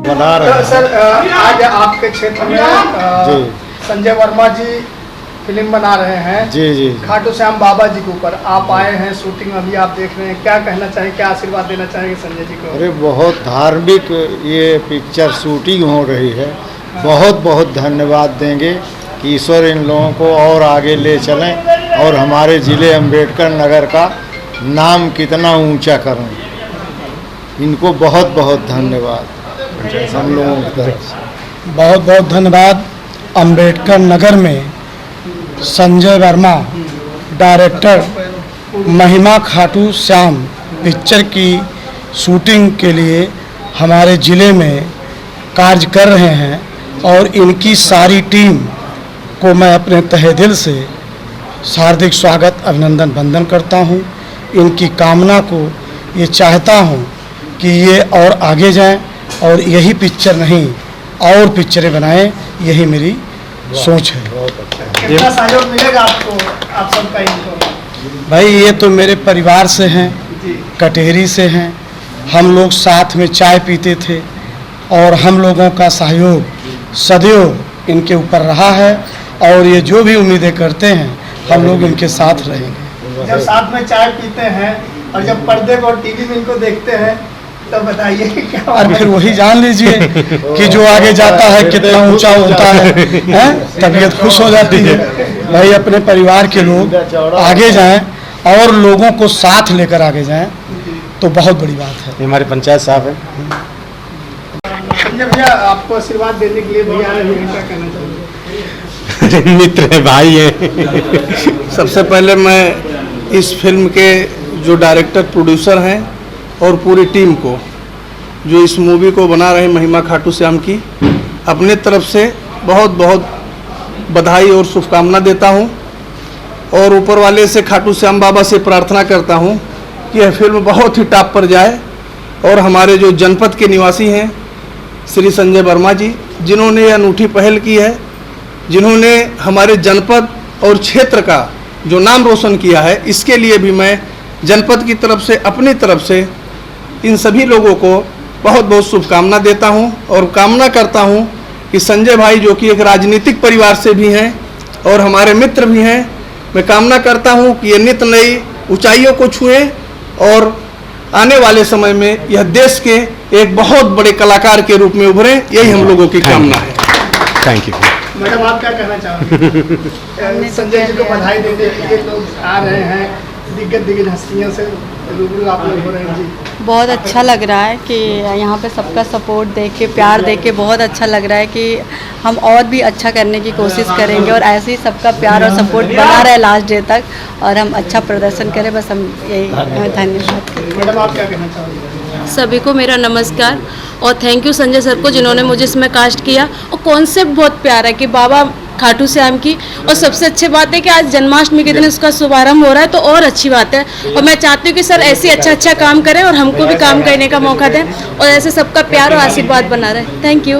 बना रहे हैं। सर आज आपके क्षेत्र में जी संजय वर्मा जी फिल्म बना रहे हैं जी जी खाटू श्याम बाबा जी के ऊपर। आप आए हैं, शूटिंग अभी आप देख रहे हैं, क्या कहना चाहेंगे, क्या आशीर्वाद देना चाहेंगे संजय जी को? अरे बहुत धार्मिक ये पिक्चर शूटिंग हो रही है। बहुत बहुत धन्यवाद देंगे कि ईश्वर इन लोगों को और आगे ले चलें और हमारे ज़िले अम्बेडकर नगर का नाम कितना ऊंचा करें। इनको बहुत बहुत धन्यवाद हम लोगों की तरफ से। बहुत बहुत धन्यवाद। अम्बेडकर नगर में संजय वर्मा डायरेक्टर महिमा खाटू श्याम पिक्चर की शूटिंग के लिए हमारे ज़िले में कार्य कर रहे हैं और इनकी सारी टीम को मैं अपने तहे दिल से हार्दिक स्वागत अभिनंदन वंदन करता हूं। इनकी कामना को ये चाहता हूं कि ये और आगे जाएं और यही पिक्चर नहीं और पिक्चरें बनाएं, यही मेरी सोच है। कितना सहयोग मिलेगा आपको, आप सबका इनको? भाई ये तो मेरे परिवार से हैं, कटेहरी से हैं। हम लोग साथ में चाय पीते थे और हम लोगों का सहयोग सदैव इनके ऊपर रहा है और ये जो भी उम्मीदें करते हैं हम लोग इनके साथ रहेंगे। जब साथ में चाय पीते हैं और जब पर्दे को और टीवी में इनको देखते हैं तो बताइए क्या? और फिर वही जान लीजिए कि जो आगे जाता है कितना ऊंचा होता है, तबीयत खुश हो जाती है। भाई अपने परिवार के लोग आगे जाएं और लोगों को साथ लेकर आगे जाएं तो बहुत बड़ी बात है। हमारे पंचायत साहब हैं। संजय भैया आपको आशीर्वाद देने के लिए भैया आए हैं, क्या कहना चाहेंगे? मित्र है, भाई है। सबसे पहले मैं इस फिल्म के जो डायरेक्टर प्रोड्यूसर हैं और पूरी टीम को जो इस मूवी को बना रहे महिमा खाटू श्याम की अपने तरफ से बहुत बहुत बधाई और शुभकामना देता हूं और ऊपर वाले से खाटू श्याम बाबा से प्रार्थना करता हूं कि यह फिल्म बहुत ही टॉप पर जाए और हमारे जो जनपद के निवासी हैं श्री संजय वर्मा जी, जिन्होंने यह अनूठी पहल की है, जिन्होंने हमारे जनपद और क्षेत्र का जो नाम रोशन किया है, इसके लिए भी मैं जनपद की तरफ से अपनी तरफ से इन सभी लोगों को बहुत बहुत शुभकामना देता हूं और कामना करता हूं कि संजय भाई जो कि एक राजनीतिक परिवार से भी हैं और हमारे मित्र भी हैं, मैं कामना करता हूं कि ये नित नई ऊंचाइयों को छुए और आने वाले समय में यह देश के एक बहुत बड़े कलाकार के रूप में उभरे। यही हम लोगों की कामना है। Thank you. मैडम आप क्या कहना चाहोगे? संजय जी को बधाई देने के लिए लोग आ रहे हैं, दिग्गज हस्तियों से रूबरू आप लोग हो रहे हैं जी। बहुत अच्छा लग रहा है कि यहाँ पे सबका सपोर्ट देख के, प्यार देख के बहुत अच्छा लग रहा है कि हम और भी अच्छा करने की कोशिश करेंगे और ऐसे ही सबका प्यार और सपोर्ट बना रहे लास्ट डे तक और हम अच्छा प्रदर्शन करें। बस हम यही धन्यवाद। मैडम आप क्या कहना चाहोगे? सभी को मेरा नमस्कार और थैंक यू संजय सर को जिन्होंने मुझे इसमें कास्ट किया। और कॉन्सेप्ट बहुत प्यारा है कि बाबा खाटू श्याम की, और सबसे अच्छी बात है कि आज जन्माष्टमी के दिन उसका शुभारंभ हो रहा है तो और अच्छी बात है। और मैं चाहती हूँ कि सर ऐसे अच्छा काम करें और हमको भी काम करने का मौका दें और ऐसे सबका प्यार और आशीर्वाद बना रहे। Thank you.